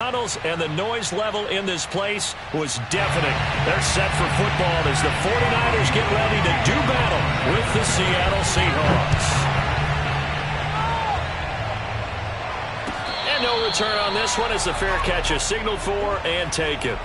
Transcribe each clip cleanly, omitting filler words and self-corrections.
And the noise level in this place was deafening. They're set for football as the 49ers get ready to do battle with the Seattle Seahawks. And no return on this one as the fair catch is signaled for and taken.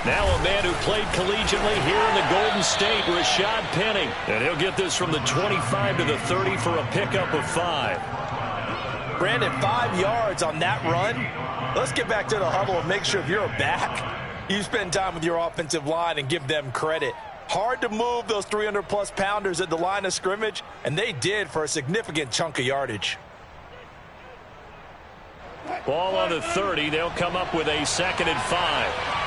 Now a man who played collegiately here in the Golden State, Rashad Penny. And he'll get this from the 25 to the 30 for a pickup of 5. Brandon, 5 yards on that run. Let's get back to the huddle and make sure if you're a back, you spend time with your offensive line and give them credit. Hard to move those 300-plus pounders at the line of scrimmage, and they did for a significant chunk of yardage. Ball on the 30. They'll come up with a 2nd and 5.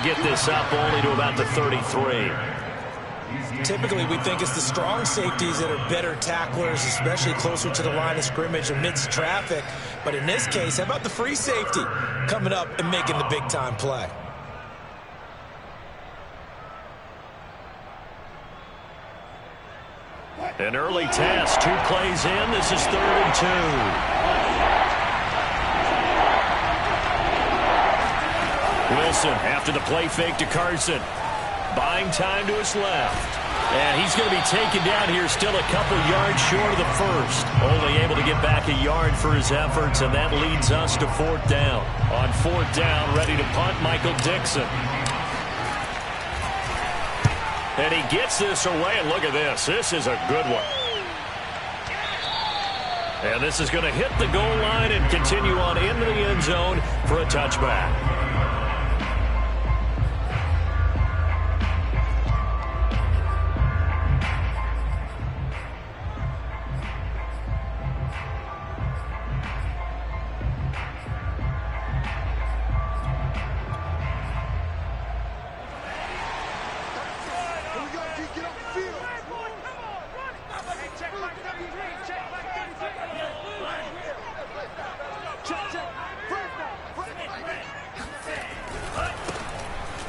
Get this up only to about the 33. Typically, we think it's the strong safeties that are better tacklers, especially closer to the line of scrimmage amidst traffic. But in this case, how about the free safety coming up and making the big-time play? An early test. 2 plays in. This is 3rd and 2. Wilson after the play fake to Carson. Buying time to his left. And he's going to be taken down here still a couple yards short of the first. Only able to get back a yard for his efforts, and that leads us to 4th down. On 4th down, ready to punt, Michael Dixon. And he gets this away, and look at this. This is a good one. And this is going to hit the goal line and continue on into the end zone for a touchback.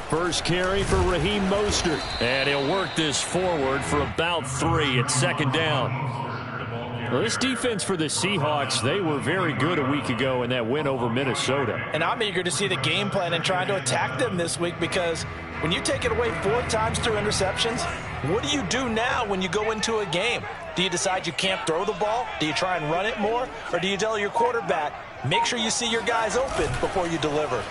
First carry for Raheem Mostert. And he'll work this forward for about 3 at 2nd down. Well, this defense for the Seahawks, they were very good a week ago in that win over Minnesota. And I'm eager to see the game plan and trying to attack them this week, because when you take it away 4 times through interceptions, what do you do now when you go into a game? Do you decide you can't throw the ball? Do you try and run it more? Or do you tell your quarterback, make sure you see your guys open before you deliver?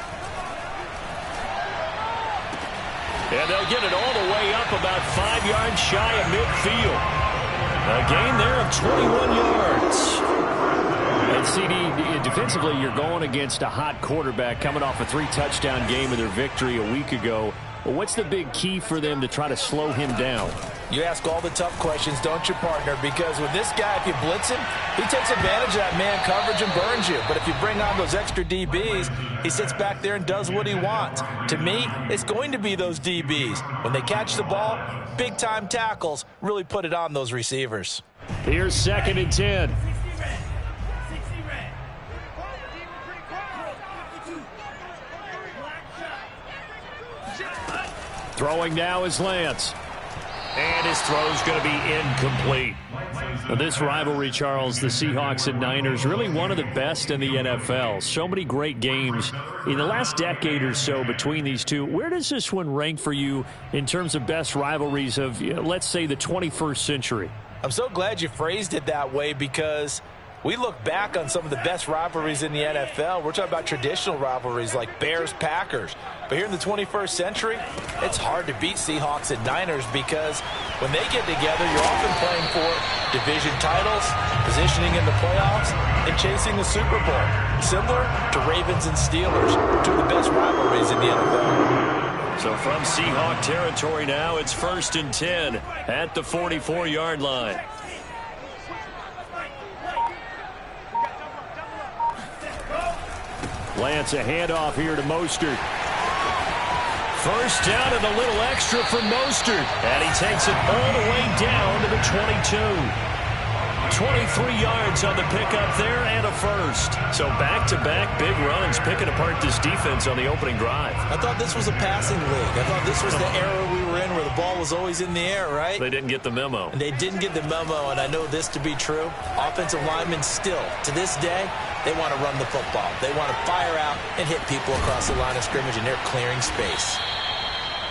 And they'll get it all the way up about 5 yards shy of midfield. A gain there of 21 yards. And CD, defensively, you're going against a hot quarterback coming off a 3-touchdown game of their victory a week ago. Well, what's the big key for them to try to slow him down? You ask all the tough questions, don't you, partner? Because with this guy, if you blitz him, he takes advantage of that man coverage and burns you. But if you bring on those extra DBs, he sits back there and does what he wants. To me, it's going to be those DBs. When they catch the ball, big-time tackles really put it on those receivers. Here's 2nd and 10. Throwing now is Lance. And his throw's going to be incomplete. Now, this rivalry, Charles, the Seahawks and Niners, really one of the best in the NFL. So many great games in the last decade or so between these two. Where does this one rank for you in terms of best rivalries of, let's say, the 21st century? I'm so glad you phrased it that way, because we look back on some of the best rivalries in the NFL. We're talking about traditional rivalries like Bears-Packers. But here in the 21st century, it's hard to beat Seahawks and Niners, because when they get together, you're often playing for division titles, positioning in the playoffs, and chasing the Super Bowl. Similar to Ravens and Steelers, 2 of the best rivalries in the NFL. So from Seahawk territory now, it's 1st and 10 at the 44-yard line. Lance a handoff here to Mostert. First down and a little extra for Mostert. And he takes it all the way down to the 22. 23 yards on the pickup there and a first. So back-to-back big runs picking apart this defense on the opening drive. I thought this was a passing league. I thought this was the era we were in where the ball was always in the air, right? They didn't get the memo. And they didn't get the memo, and I know this to be true. Offensive linemen still, to this day, they want to run the football. They want to fire out and hit people across the line of scrimmage, and they're clearing space.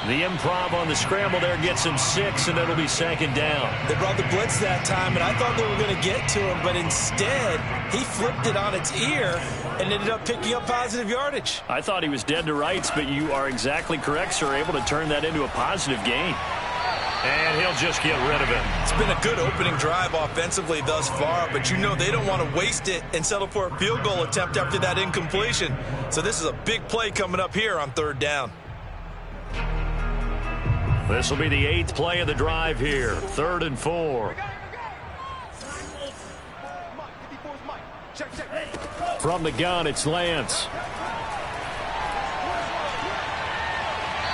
The improv on the scramble there gets him 6, and it'll be second down. They brought the blitz that time, and I thought they were going to get to him, but instead, he flipped it on its ear and ended up picking up positive yardage. I thought he was dead to rights, but you are exactly correct, sir, able to turn that into a positive gain. And he'll just get rid of it. It's been a good opening drive offensively thus far, but you know they don't want to waste it and settle for a field goal attempt after that incompletion. So this is a big play coming up here on third down. This will be the 8th play of the drive here. 3rd and 4. From the gun, it's Lance.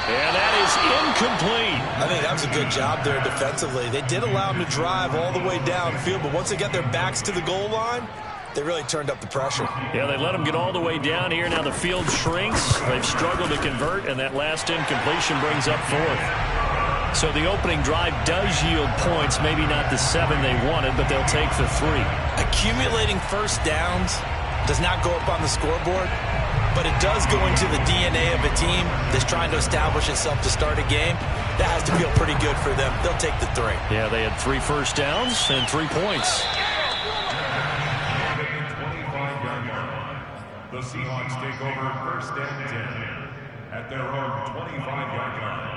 And that is incomplete. I think that was a good job there defensively. They did allow him to drive all the way downfield, but once they got their backs to the goal line, they really turned up the pressure. Yeah, they let him get all the way down here. Now the field shrinks. They've struggled to convert, and that last incompletion brings up 4th. So the opening drive does yield points, maybe not the 7 they wanted, but they'll take the 3. Accumulating first downs does not go up on the scoreboard, but it does go into the DNA of a team that's trying to establish itself to start a game. That has to feel pretty good for them. They'll take the 3. Yeah, they had 3 first downs and 3 points. The Seahawks take over 1st and 10 at their own 25-yard line.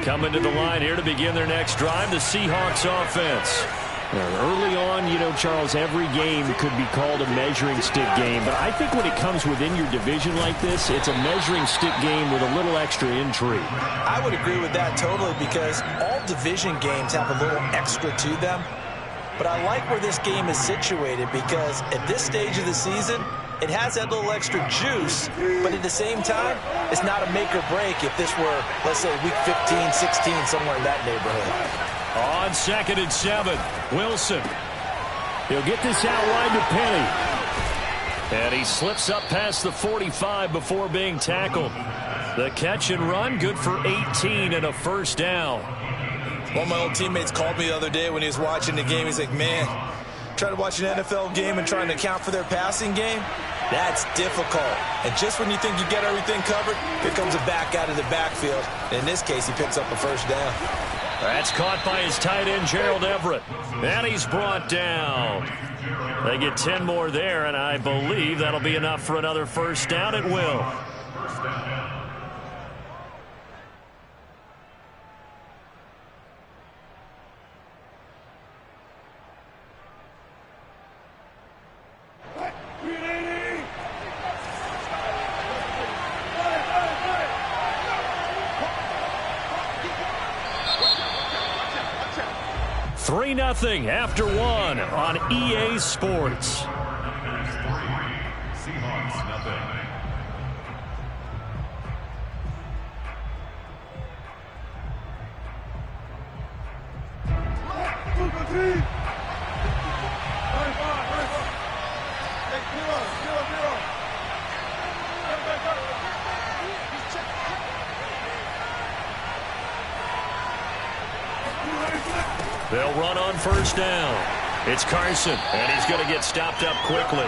Coming to the line here to begin their next drive, the Seahawks offense. Early on, you know, Charles, every game could be called a measuring stick game. But I think when it comes within your division like this, it's a measuring stick game with a little extra intrigue. I would agree with that totally because all division games have a little extra to them. But I like where this game is situated because at this stage of the season, it has that little extra juice, but at the same time, it's not a make or break if this were, let's say, week 15, 16, somewhere in that neighborhood. On 2nd and 7, Wilson. He'll get this out wide to Penny. And he slips up past the 45 before being tackled. The catch and run, good for 18 and a first down. One of my old teammates called me the other day when he was watching the game. He's like, man, trying to watch an NFL game and trying to account for their passing game, that's difficult. And just when you think you get everything covered, here comes a back out of the backfield. In this case, he picks up a first down. That's caught by his tight end, Gerald Everett. And he's brought down. They get 10 more there, and I believe that'll be enough for another first down. It will. Nothing after 1 on EA Sports. Seahawks nothing. They'll run on first down. It's Carson, and he's going to get stopped up quickly.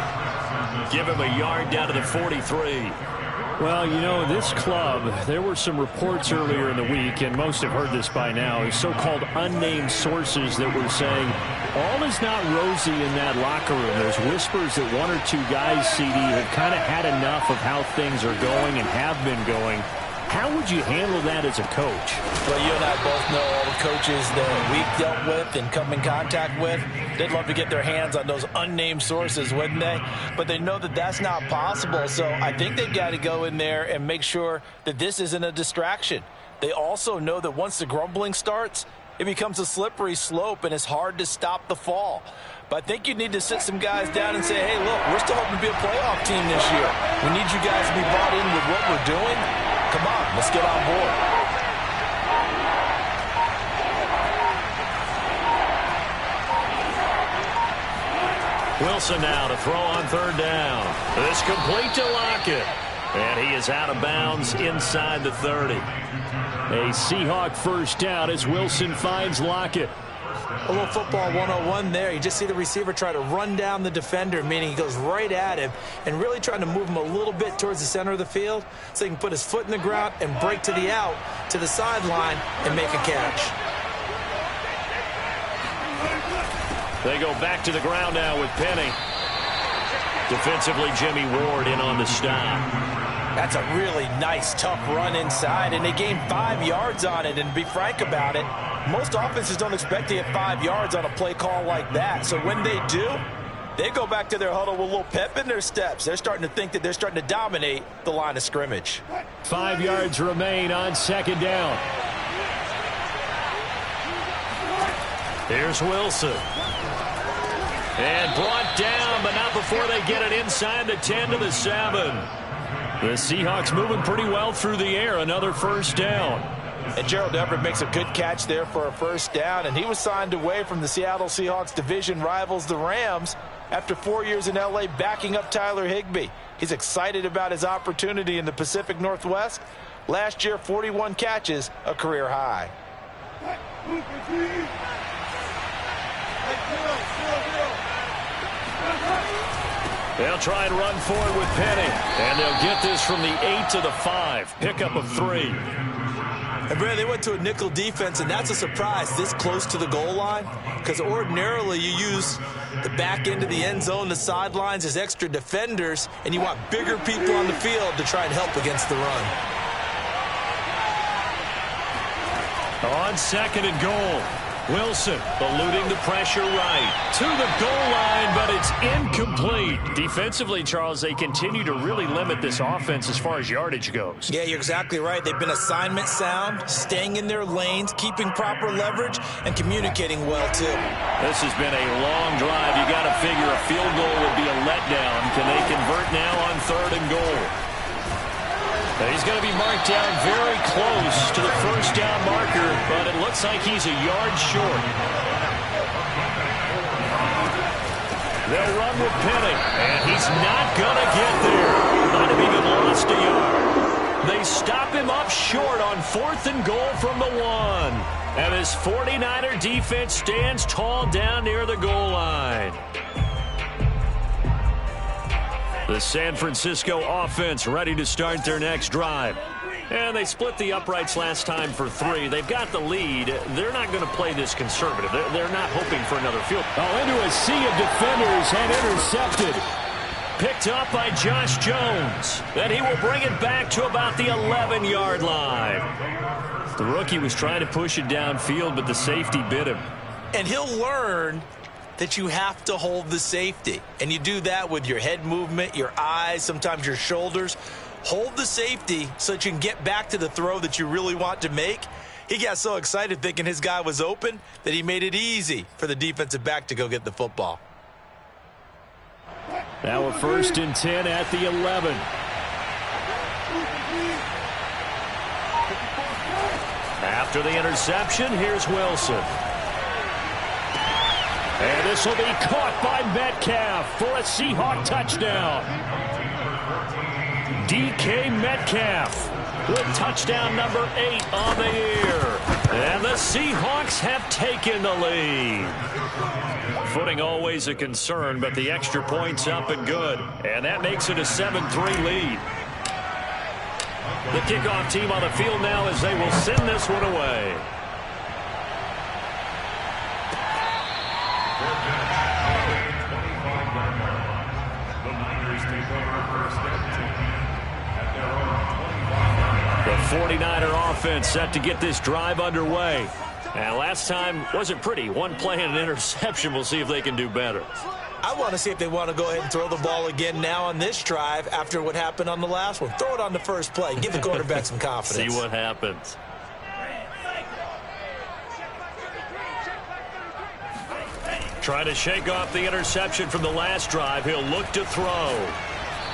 Give him a yard down to the 43. Well, you know, this club, there were some reports earlier in the week, and most have heard this by now, is so-called unnamed sources that were saying all is not rosy in that locker room. There's whispers that 1 or 2 guys, CD, have kind of had enough of how things are going and have been going. How would you handle that as a coach? Well, you and I both know all the coaches that we've dealt with and come in contact with. They'd love to get their hands on those unnamed sources, wouldn't they? But they know that that's not possible, so I think they've got to go in there and make sure that this isn't a distraction. They also know that once the grumbling starts, it becomes a slippery slope and it's hard to stop the fall. But I think you need to sit some guys down and say, hey, look, we're still hoping to be a playoff team this year. We need you guys to be bought in with what we're doing. Come on, let's get on board. Wilson now to throw on third down. It's complete to Lockett. And he is out of bounds inside the 30. A Seahawk first down as Wilson finds Lockett. A little football 101 there. You just see the receiver try to run down the defender, meaning he goes right at him and really trying to move him a little bit towards the center of the field so he can put his foot in the ground and break to the out, to the sideline, and make a catch. They go back to the ground now with Penny. Defensively, Jimmy Ward in on the stop. That's a really nice, tough run inside, and they gained 5 yards on it. And to be frank about it, most offenses don't expect to get 5 yards on a play call like that. So when they do, they go back to their huddle with a little pep in their steps. They're starting to think that they're starting to dominate the line of scrimmage. 5 yards remain on second down. Here's Wilson. And brought down, but not before they get it inside the 10 to the 7. The Seahawks moving pretty well through the air. Another first down. And Gerald Everett makes a good catch there for a first down, and he was signed away from the Seattle Seahawks division rivals, the Rams, after 4 years in L.A. backing up Tyler Higbee. He's excited about his opportunity in the Pacific Northwest. Last year, 41 catches, a career high. They'll try and run forward with Penny. And they'll get this from the 8 to the 5. Pickup of 3. And Brad, they went to a nickel defense, and that's a surprise this close to the goal line, because ordinarily you use the back end of the end zone, the sidelines as extra defenders, and you want bigger people on the field to try and help against the run. On second and goal, Wilson eluding the pressure right to the goal line, but it's incomplete. Defensively, Charles, they continue to really limit this offense as far as yardage goes. Yeah, you're exactly right. They've been assignment sound, staying in their lanes, keeping proper leverage, and communicating well, too. This has been a long drive. You got to figure a field goal would be a letdown. Can they convert now on third and goal? He's going to be marked down very close to the first down marker, but it looks like he's a yard short. They'll run with Penny, and he's not going to get there. Might have even lost a yard. They stop him up short on fourth and goal from the 1. And his 49er defense stands tall down near the goal line. The San Francisco offense ready to start their next drive. And they split the uprights last time for 3. They've got the lead. They're not going to play this conservative. They're not hoping for another field. Into a sea of defenders and intercepted. Picked up by Josh Jones. Then he will bring it back to about the 11-yard line. The rookie was trying to push it downfield, but the safety bit him. And he'll learn that you have to hold the safety. And you do that with your head movement, your eyes, sometimes your shoulders. Hold the safety so that you can get back to the throw that you really want to make. He got so excited thinking his guy was open that he made it easy for the defensive back to go get the football. Now a 1st and 10 at the 11. After the interception, here's Wilson. And this will be caught by Metcalf for a Seahawk touchdown. DK Metcalf with touchdown number 8 on the year. And the Seahawks have taken the lead. Footing always a concern, but the extra point's up and good. And that makes it a 7-3 lead. The kickoff team on the field now as they will send this one away. The 49er offense set to get this drive underway. And last time wasn't pretty. One play and an interception. We'll see if they can do better. I want to see if they want to go ahead and throw the ball again now on this drive after what happened on the last one. Throw it on the first play. Give the quarterback some confidence. See what happens. Trying to shake off the interception from the last drive. He'll look to throw.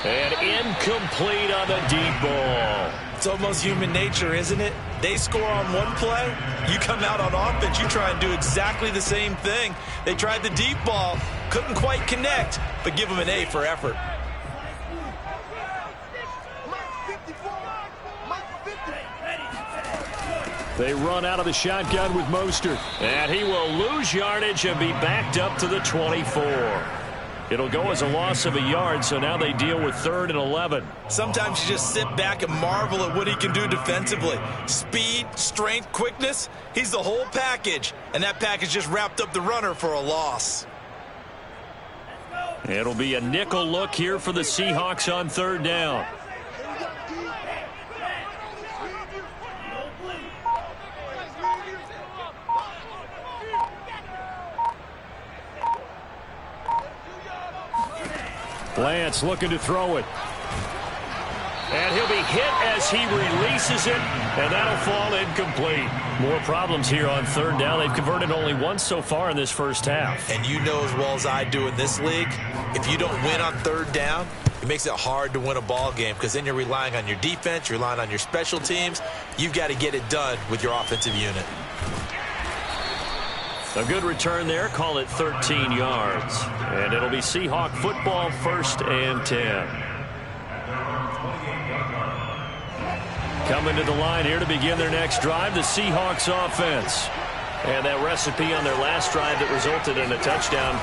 And incomplete on the deep ball. It's almost human nature, isn't it? They score on one play. You come out on offense, you try and do exactly the same thing. They tried the deep ball. Couldn't quite connect, but give them an A for effort. They run out of the shotgun with Mostert. And he will lose yardage and be backed up to the 24. It'll go as a loss of a yard, so now they deal with 3rd and 11. Sometimes you just sit back and marvel at what he can do defensively. Speed, strength, quickness, he's the whole package. And that package just wrapped up the runner for a loss. It'll be a nickel look here for the Seahawks on 3rd down. Lance looking to throw it. And he'll be hit as he releases it, and that'll fall incomplete. More problems here on 3rd down. They've converted only once so far in this first half. And you know as well as I do in this league, if you don't win on 3rd down, it makes it hard to win a ball game because then you're relying on your defense, you're relying on your special teams. You've got to get it done with your offensive unit. A good return there. Call it 13 yards. And it'll be Seahawk football, 1st and 10. Coming to the line here to begin their next drive, the Seahawks offense. And that recipe on their last drive that resulted in a touchdown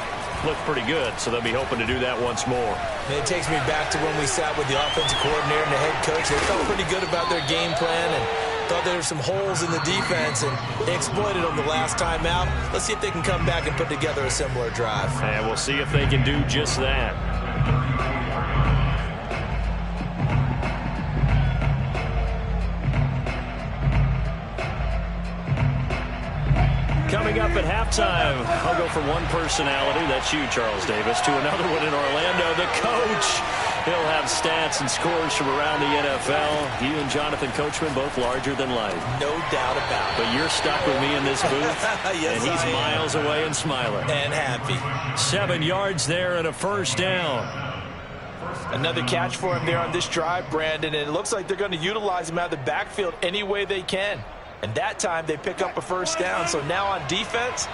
looked pretty good, so they'll be hoping to do that once more. And it takes me back to when we sat with the offensive coordinator and the head coach. They felt pretty good about their game plan and thought there were some holes in the defense, and they exploited them the last time out. Let's see if they can come back and put together a similar drive. And we'll see if they can do just that. Coming up at halftime, I'll go from one personality, that's you, Charles Davis, to another one in Orlando, the coach. He'll have stats and scores from around the NFL. You and Jonathan Coachman, both larger than life. No doubt about it. But you're stuck with me in this booth, yes, and he's miles away and smiling. And happy. 7 yards there and a 1st down. Another catch for him there on this drive, Brandon, and it looks like they're going to utilize him out of the backfield any way they can. And that time they pick up a 1st down. So now on defense,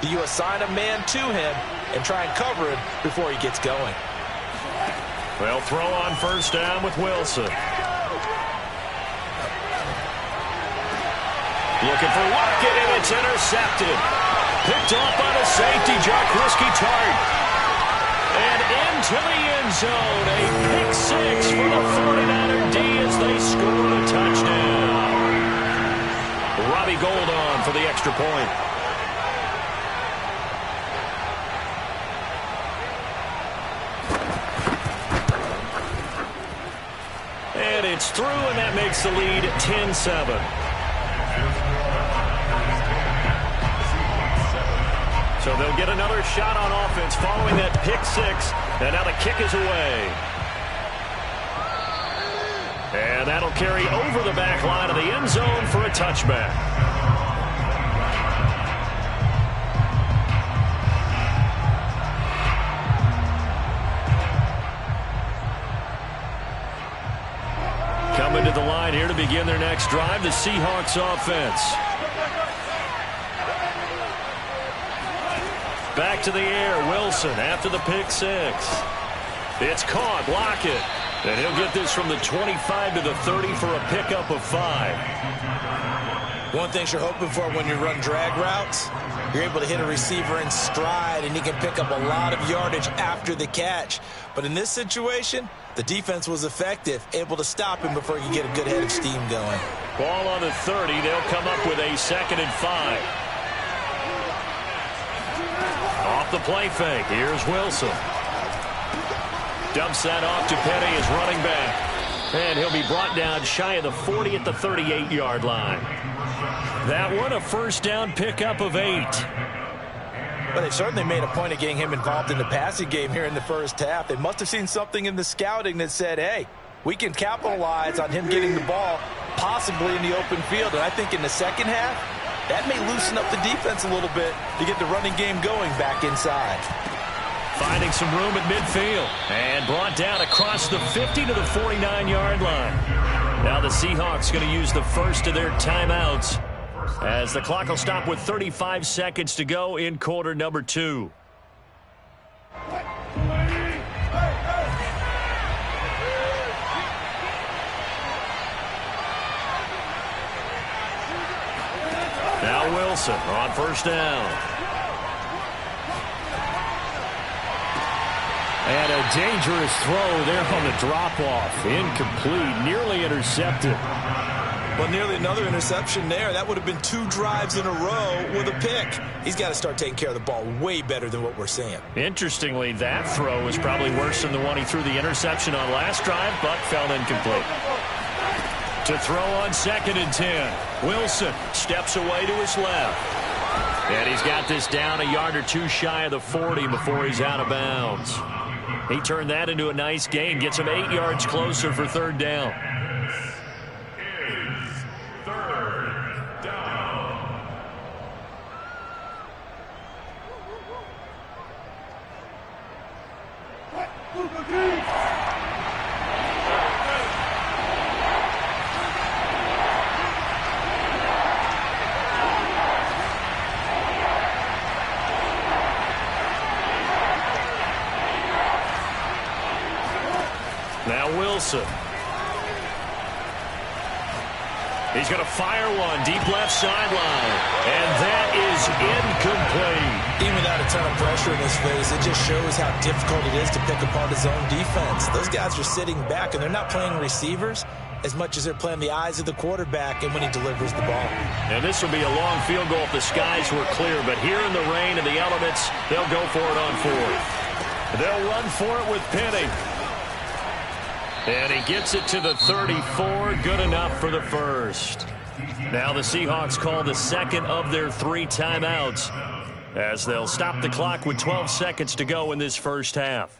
you assign a man to him and try and cover him before he gets going. They'll throw on 1st down with Wilson. Looking for Lockett, and it's intercepted. Picked off by the safety, Jaquiski Tartt. And into the end zone, a pick 6 for the 49er D as they score a touchdown. Robbie Gould on for the extra point. And it's through, and that makes the lead 10-7. So they'll get another shot on offense following that pick 6, and now the kick is away. And that'll carry over the back line of the end zone for a touchback. Coming to the line here to begin their next drive, the Seahawks offense. Back to the air, Wilson after the pick 6. It's caught, Lockett. And he'll get this from the 25 to the 30 for a pickup of 5. One thing you're hoping for when you run drag routes, you're able to hit a receiver in stride, and he can pick up a lot of yardage after the catch. But in this situation, the defense was effective, able to stop him before he could get a good head of steam going. Ball on the 30. They'll come up with a 2nd and 5. Off the play fake. Here's Wilson. Dumps that off to Petty as running back. And he'll be brought down shy of the 40 at the 38-yard line. That one, a 1st down pickup of 8. But they certainly made a point of getting him involved in the passing game here in the first half. They must have seen something in the scouting that said, hey, we can capitalize on him getting the ball possibly in the open field. And I think in the second half, That may loosen up the defense a little bit to get the running game going back inside. Finding some room at midfield. And brought down across the 50 to the 49-yard line. Now the Seahawks going to use the first of their timeouts as the clock will stop with 35 seconds to go in quarter number 2. Now Wilson on first down. And a dangerous throw there on the drop-off. Incomplete, nearly intercepted. Well, nearly another interception there. That would have been 2 drives in a row with a pick. He's got to start taking care of the ball way better than what we're seeing. Interestingly, that throw was probably worse than the one he threw the interception on last drive, but fell incomplete. To throw on 2nd and 10. Wilson steps away to his left. And he's got this down a yard or 2 shy of the 40 before he's out of bounds. He turned that into a nice gain, gets him 8 yards closer for 3rd down. Now Wilson. He's going to fire one deep left sideline. And that is incomplete. Even without a ton of pressure in his face, it just shows how difficult it is to pick apart his own defense. Those guys are sitting back, and they're not playing receivers as much as they're playing the eyes of the quarterback and when he delivers the ball. And this will be a long field goal if the skies were clear. But here in the rain and the elements, they'll go for it on 4th. They'll run for it with Penny. And he gets it to the 34. Good enough for the first. Now the Seahawks call the second of their 3 timeouts as they'll stop the clock with 12 seconds to go in this first half.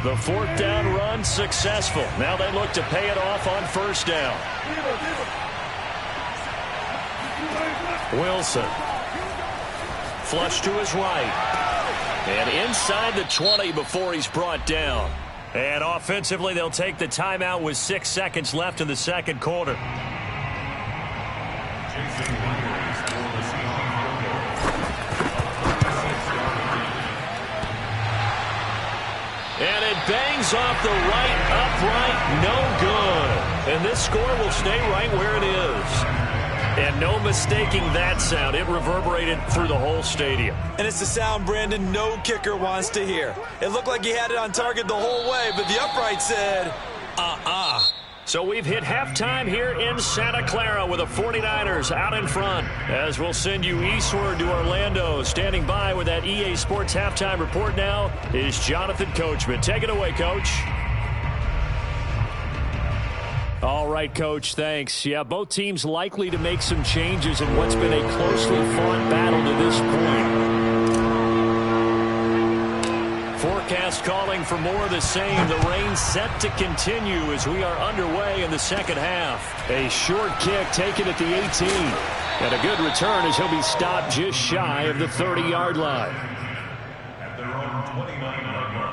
The 4th down run successful. Now they look to pay it off on 1st down. Wilson. Flush to his right. And inside the 20 before he's brought down. And offensively, they'll take the timeout with 6 seconds left in the 2nd quarter. And it bangs off the right upright. No good. And this score will stay right where it is. And no mistaking that sound. It reverberated through the whole stadium. And it's the sound, Brandon, no kicker wants to hear. It looked like he had it on target the whole way, but the upright said, So we've hit halftime here in Santa Clara with the 49ers out in front. As we'll send you eastward to Orlando. Standing by with that EA Sports halftime report now is Jonathan Coachman. Take it away, Coach. All right, Coach, thanks. Yeah, both teams likely to make some changes in what's been a closely fought battle to this point. Forecast calling for more of the same. The rain set to continue as we are underway in the 2nd half. A short kick taken at the 18. And a good return as he'll be stopped just shy of the 30-yard line. At their own 29-yard line.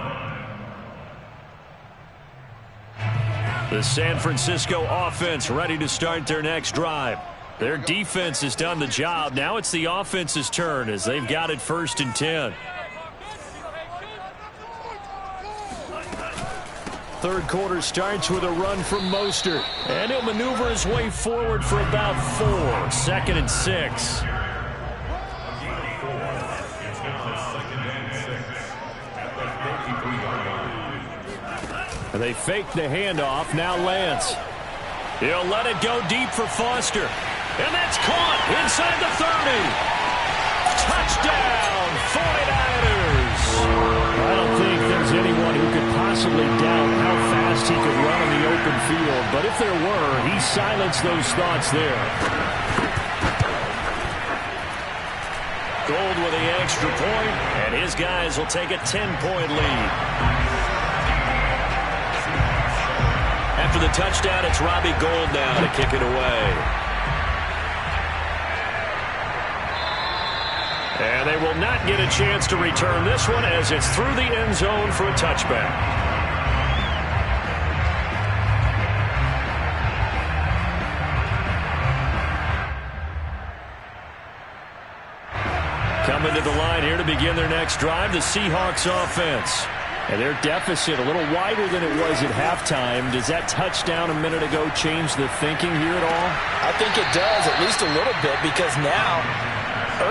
The San Francisco offense ready to start their next drive. Their defense has done the job. Now it's the offense's turn as they've got it 1st and 10. 3rd quarter starts with a run from Mostert. And he'll maneuver his way forward for about 4. 2nd and 6. They fake the handoff. Now Lance. He'll let it go deep for Foster. And that's caught inside the 30. Touchdown, 49ers. I don't think there's anyone who could possibly doubt how fast he could run in the open field. But if there were, he silenced those thoughts there. Gould with the extra point, and his guys will take a 10-point lead. After the touchdown, it's Robbie Gould now to kick it away. And they will not get a chance to return this one as it's through the end zone for a touchback. Coming to the line here to begin their next drive, the Seahawks offense. And their deficit a little wider than it was at halftime. Does that touchdown a minute ago change the thinking here at all? I think it does, at least a little bit, because now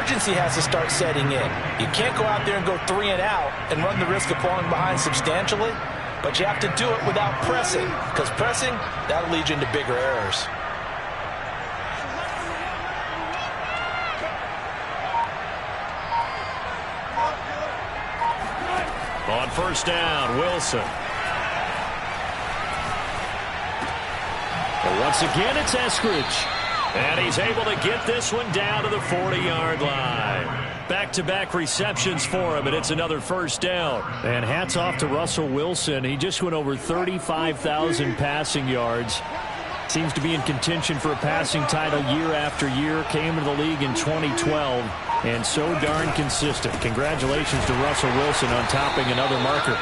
urgency has to start setting in. You can't go out there and go 3 and out and run the risk of falling behind substantially, but you have to do it without pressing, because pressing, that'll lead you into bigger errors. On first down, Wilson. And once again, it's Eskridge. And he's able to get this one down to the 40-yard line. Back-to-back receptions for him, and it's another first down. And hats off to Russell Wilson. He just went over 35,000 passing yards. Seems to be in contention for a passing title year after year. Came into the league in 2012. And so darn consistent. Congratulations to Russell Wilson on topping another marker.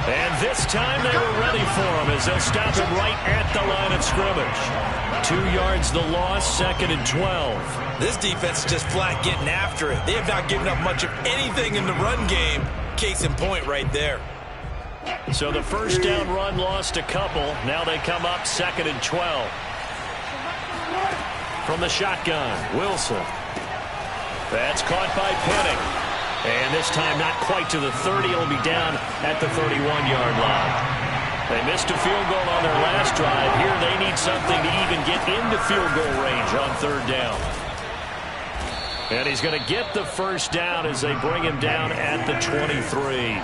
And this time they were ready for him as they'll stop him right at the line of scrimmage. 2 yards the loss, 2nd and 12. This defense is just flat getting after it. They have not given up much of anything in the run game. Case in point right there. So the first down run lost a couple. Now they come up 2nd and 12. From the shotgun, Wilson. That's caught by Penning. And this time not quite to the 30. It'll be down at the 31-yard line. They missed a field goal on their last drive. Here they need something to even get into field goal range on 3rd down. And he's going to get the first down as they bring him down at the 23.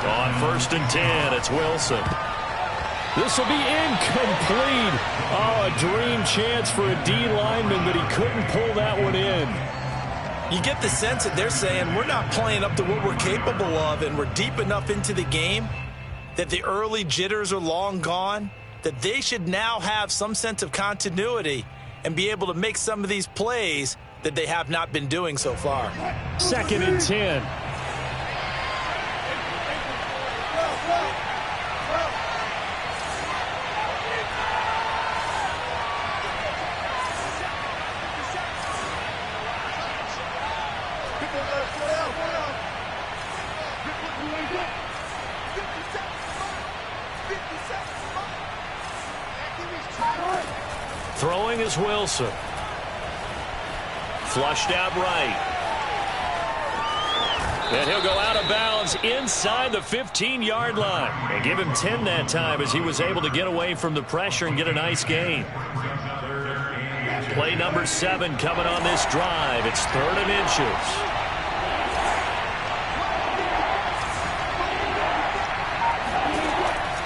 On 1st and 10, it's Wilson. This will be incomplete. Oh, a dream chance for a D lineman, but he couldn't pull that one in. You get the sense that they're saying we're not playing up to what we're capable of, and we're deep enough into the game that the early jitters are long gone, that they should now have some sense of continuity and be able to make some of these plays that they have not been doing so far. 2nd and 10. Throwing is Wilson. Flushed out right. And he'll go out of bounds inside the 15-yard line. And give him 10 that time as he was able to get away from the pressure and get a nice gain. Play number 7 coming on this drive. It's 3rd and inches.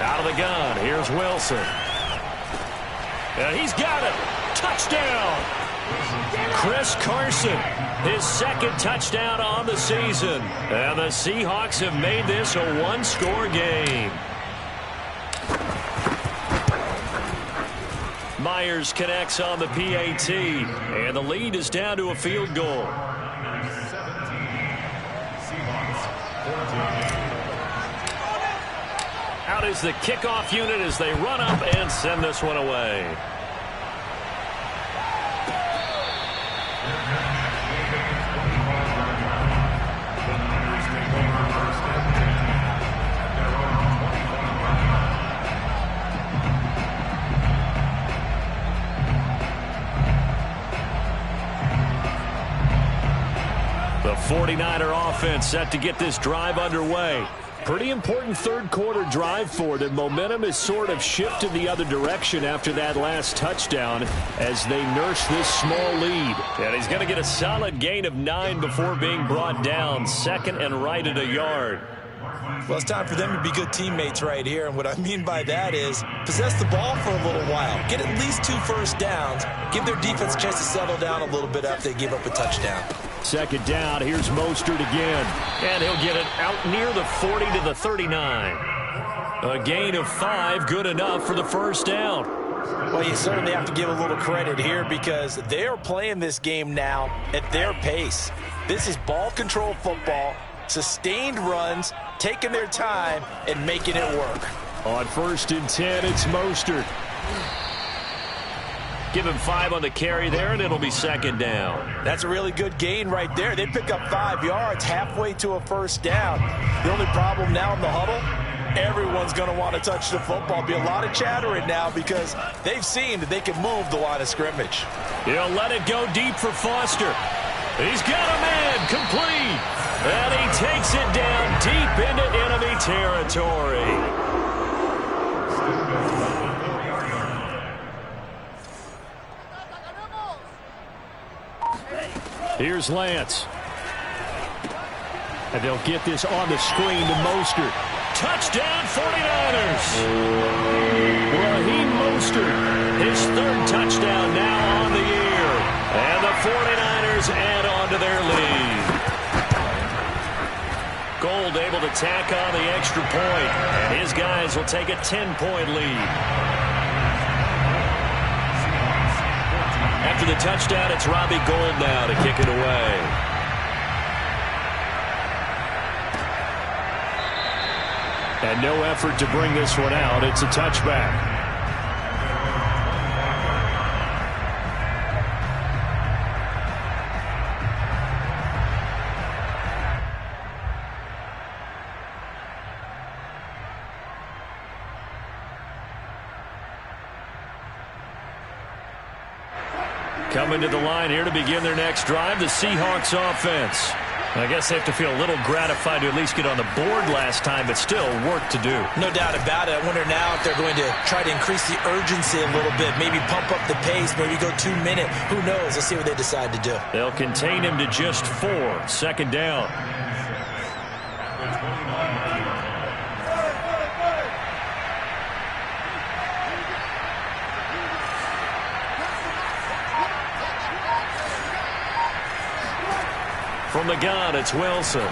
Out of the gun. Here's Wilson. And he's got it. Touchdown. Chris Carson, his 2nd touchdown on the season. And the Seahawks have made this a 1-score game. Myers connects on the PAT. And the lead is down to a field goal. Out is the kickoff unit as they run up and send this one away. The 49er offense set to get this drive underway. Pretty important 3rd quarter drive for them. Momentum has sort of shifted the other direction after that last touchdown as they nurse this small lead. And he's going to get a solid gain of 9 before being brought down. 2nd and right at a yard. Well, it's time for them to be good teammates right here. And what I mean by that is possess the ball for a little while. Get at least 2 first downs. Give their defense a chance to settle down a little bit after they give up a touchdown. Second down, here's Mostert again. And he'll get it out near the 40 to the 39. A gain of 5, good enough for the first down. Well, you certainly have to give a little credit here because they are playing this game now at their pace. This is ball control football, sustained runs, taking their time, and making it work. On 1st and 10, it's Mostert. Give him 5 on the carry there, and it'll be second down. That's a really good gain right there. They pick up 5 yards halfway to a first down. The only problem now in the huddle, everyone's going to want to touch the football. Be a lot of chattering now because they've seen that they can move the line of scrimmage. He'll let it go deep for Foster. He's got a man complete. And he takes it down deep into enemy territory. Here's Lance. And they'll get this on the screen to Mostert. Touchdown 49ers. Raheem Mostert, his 3rd touchdown now on the year. And the 49ers add on to their lead. Gold able to tack on the extra point. And his guys will take a 10-point lead. After the touchdown, it's Robbie Gould now to kick it away. And no effort to bring this one out. It's a touchback. Coming to the line here to begin their next drive, the Seahawks offense. I guess they have to feel a little gratified to at least get on the board last time, but still work to do. No doubt about it. I wonder now if they're going to try to increase the urgency a little bit, maybe pump up the pace, maybe go 2-minute. Who knows? Let's see what they decide to do. They'll contain him to just 4. Second down. From the gun, it's Wilson.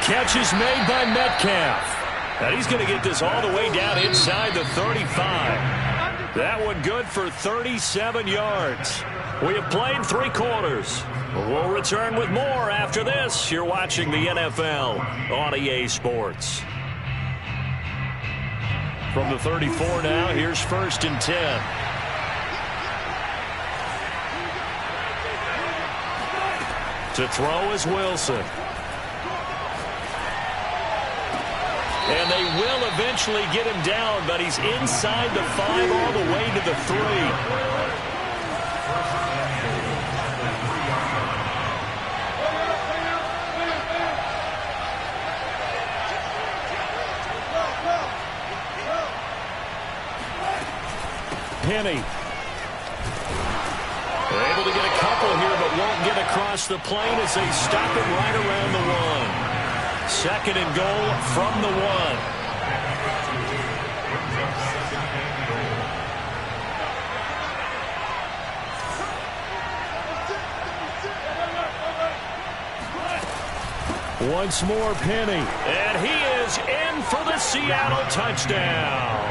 Catch is made by Metcalf. And he's going to get this all the way down inside the 35. That one good for 37 yards. We have played 3 quarters. We'll return with more after this. You're watching the NFL on EA Sports. From the 34 now, here's 1st and 10. To throw is Wilson. And they will eventually get him down, but he's inside the 5 all the way to the 3. Penny. They're able to get a couple here, but won't get across the plane as they stop it right around the 1. 2nd and goal from the 1. Once more, Penny. And he is in for the Seattle touchdown.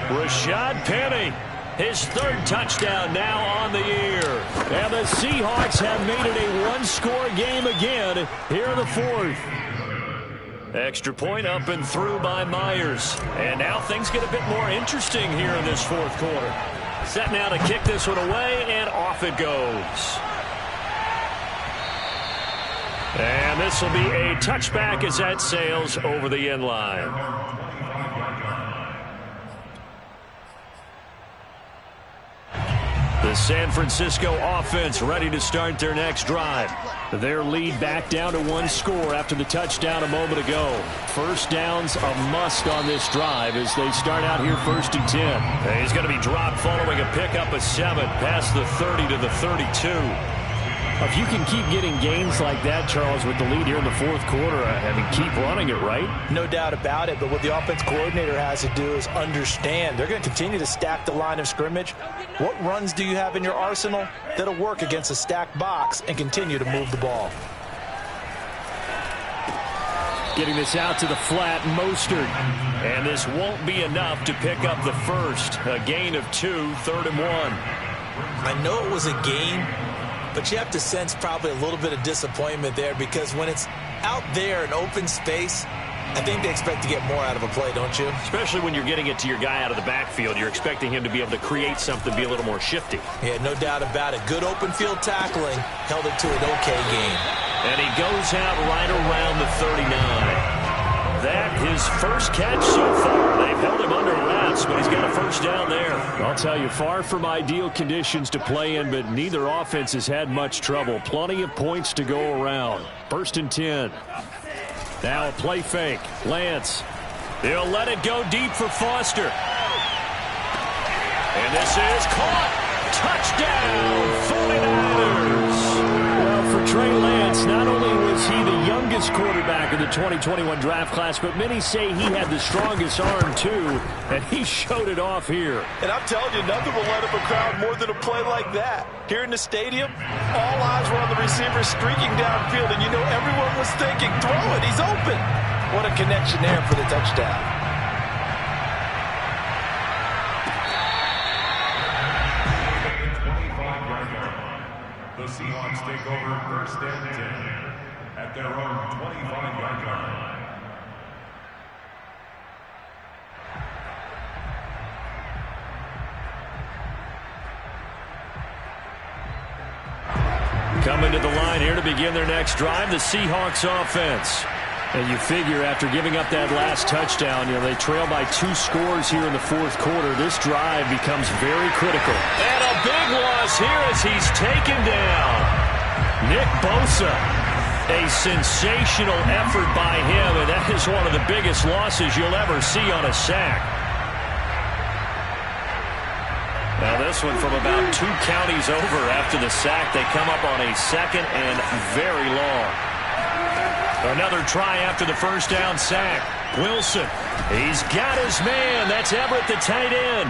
Rashad Penny. His 3rd touchdown now on the year. And the Seahawks have made it a 1-score game again here in the 4th. Extra point up and through by Myers. And now things get a bit more interesting here in this 4th quarter. Set now to kick this one away, and off it goes. And this will be a touchback as that sails over the end line. The San Francisco offense ready to start their next drive. Their lead back down to 1 score after the touchdown a moment ago. First down's a must on this drive as they start out here 1st and 10. He's going to be dropped following a pickup of 7 past the 30 to the 32. If you can keep getting gains like that, Charles, with the lead here in the fourth quarter, keep running it, right? No doubt about it, but what the offense coordinator has to do is understand they're going to continue to stack the line of scrimmage. What runs do you have in your arsenal that'll work against a stacked box and continue to move the ball? Getting this out to the flat, Mostert. And this won't be enough to pick up the first. A gain of 2, 3rd and 1. I know it was a gain, but you have to sense probably a little bit of disappointment there because when it's out there in open space, I think they expect to get more out of a play, don't you? Especially when you're getting it to your guy out of the backfield. You're expecting him to be able to create something, be a little more shifty. Yeah, no doubt about it. Good open field tackling held it to an okay game. And he goes out right around the 39. That his first catch so far. They've held him under wraps, but he's got a first down there. I'll tell you, far from ideal conditions to play in, but neither offense has had much trouble. Plenty of points to go around. 1st and 10. Now a play fake. Lance. He'll let it go deep for Foster. And this is caught. Touchdown, 49ers. Well, for Trey Lance, not only was he the youngest quarterback in the 2021 draft class, but many say he had the strongest arm, too, and he showed it off here. And I'm telling you, nothing will light up a crowd more than a play like that. Here in the stadium, all eyes were on the receiver streaking downfield, and you know everyone was thinking, throw it, he's open. What a connection there for the touchdown. The Seahawks take over 1st and 10 at their own 25-yard line. Coming to the line here to begin their next drive, the Seahawks offense. And you figure after giving up that last touchdown, they trail by 2 scores here in the fourth quarter. This drive becomes very critical. And a big loss here as he's taken down. Nick Bosa. A sensational effort by him, and that is one of the biggest losses you'll ever see on a sack. Now this one from about 2 counties over after the sack. They come up on a 2nd and very long. Another try after the first down sack. Wilson, he's got his man. That's Everett, the tight end.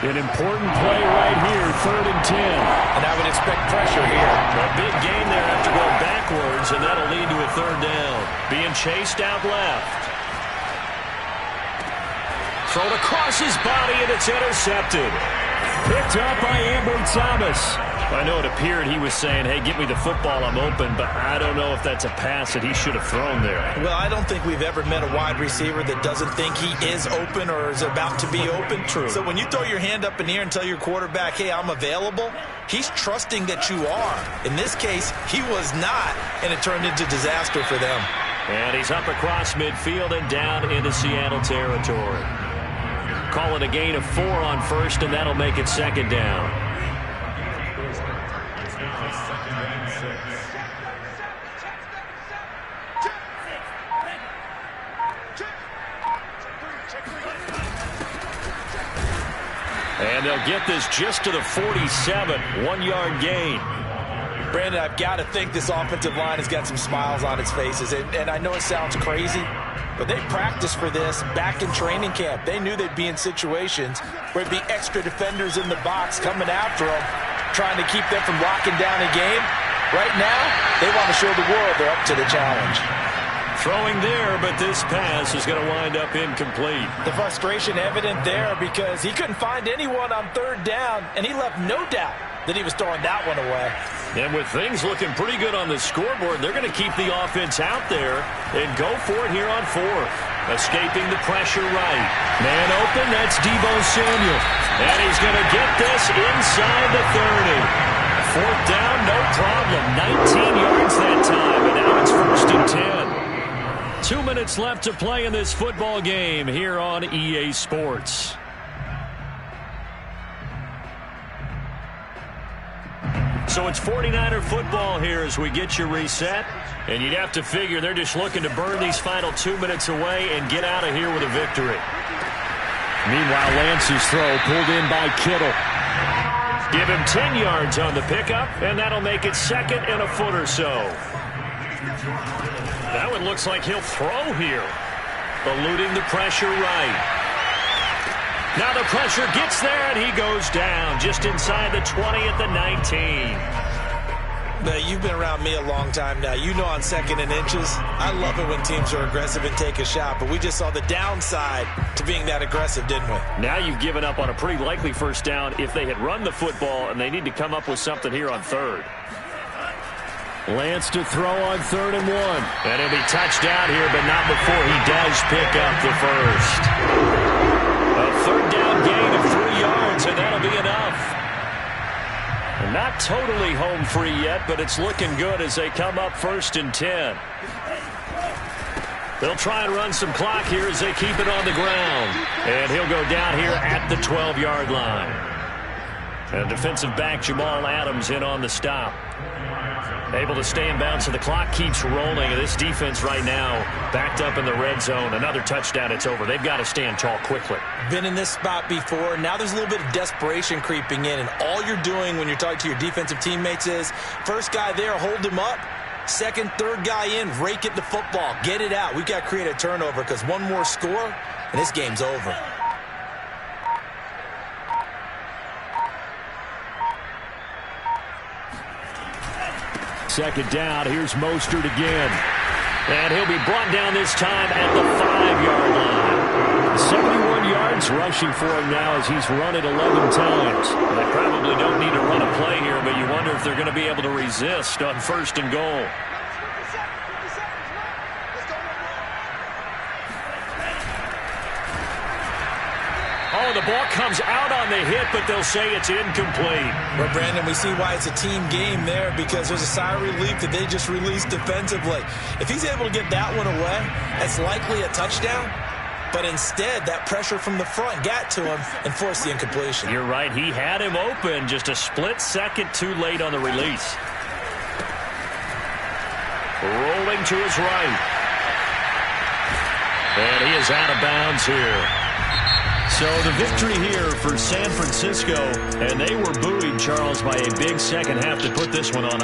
An important play right here, 3rd and 10. And I would expect pressure here. A big game there after going backwards, and that'll lead to a 3rd down. Being chased out left. Thrown across his body, and it's intercepted. Picked up by Ambry Thomas. I know it appeared he was saying, hey, get me the football, I'm open, but I don't know if that's a pass that he should have thrown there. Well, I don't think we've ever met a wide receiver that doesn't think he is open or is about to be open. True. So when you throw your hand up in the air and tell your quarterback, hey, I'm available, he's trusting that you are. In this case, he was not, and it turned into disaster for them. And he's up across midfield and down into Seattle territory. Call it a gain of 4 on 1st, and that'll make it 2nd down. And they'll get this just to the 47, 1-yard gain. Brandon, I've got to think this offensive line has got some smiles on its faces. And I know it sounds crazy, but they practiced for this back in training camp. They knew they'd be in situations where there'd be extra defenders in the box coming after them, trying to keep them from locking down a game. Right now, they want to show the world they're up to the challenge. Throwing there, but this pass is going to wind up incomplete. The frustration evident there because he couldn't find anyone on 3rd down, and he left no doubt that he was throwing that one away. And with things looking pretty good on the scoreboard, they're going to keep the offense out there and go for it here on 4th. Escaping the pressure right. Man open, that's Deebo Samuel. And he's going to get this inside the 30. 4th down, no problem. 19 yards that time, and now it's 1st and 10. 2 minutes left to play in this football game here on EA Sports. So it's 49er football here as we get you reset. And you'd have to figure they're just looking to burn these final 2 minutes away and get out of here with a victory. Meanwhile, Lance's throw pulled in by Kittle. Give him 10 yards on the pickup, and that'll make it 2nd and a foot or so. That one looks like he'll throw here. Eluding the pressure right. Now the pressure gets there, and he goes down just inside the 20 at the 19. Now, you've been around me a long time now. You know on 2nd and inches, I love it when teams are aggressive and take a shot, but we just saw the downside to being that aggressive, didn't we? Now you've given up on a pretty likely first down if they had run the football, and they need to come up with something here on 3rd. Lance to throw on 3rd and 1. And he'll be touched down here, but not before he does pick up the first. A 3rd down gain of 3 yards, and that'll be enough. And not totally home free yet, but it's looking good as they come up 1st and 10. They'll try and run some clock here as they keep it on the ground. And he'll go down here at the 12-yard line. And defensive back Jamal Adams in on the stop. Able to stay in bounds, so the clock keeps rolling. And this defense right now backed up in the red zone. Another touchdown, it's over. They've got to stand tall quickly. Been in this spot before. Now there's a little bit of desperation creeping in. And all you're doing when you're talking to your defensive teammates is, first guy there, hold him up. 2nd, 3rd guy in, rake at the football. Get it out. We've got to create a turnover because one more score, and this game's over. Second down, here's Mostert again. And he'll be brought down this time at the 5-yard line. 71 yards rushing for him now as he's run it 11 times. They probably don't need to run a play here, but you wonder if they're going to be able to resist on 1st and goal. Oh, the ball comes out on the hit, but they'll say it's incomplete. Well, Brandon, we see why it's a team game there because there's a sigh of relief that they just released defensively. If he's able to get that one away, that's likely a touchdown. But instead, that pressure from the front got to him and forced the incompletion. You're right. He had him open, just a split second too late on the release. Rolling to his right. And he is out of bounds here. So the victory here for San Francisco, and they were buoyed, Charles, by a big second half to put this one on.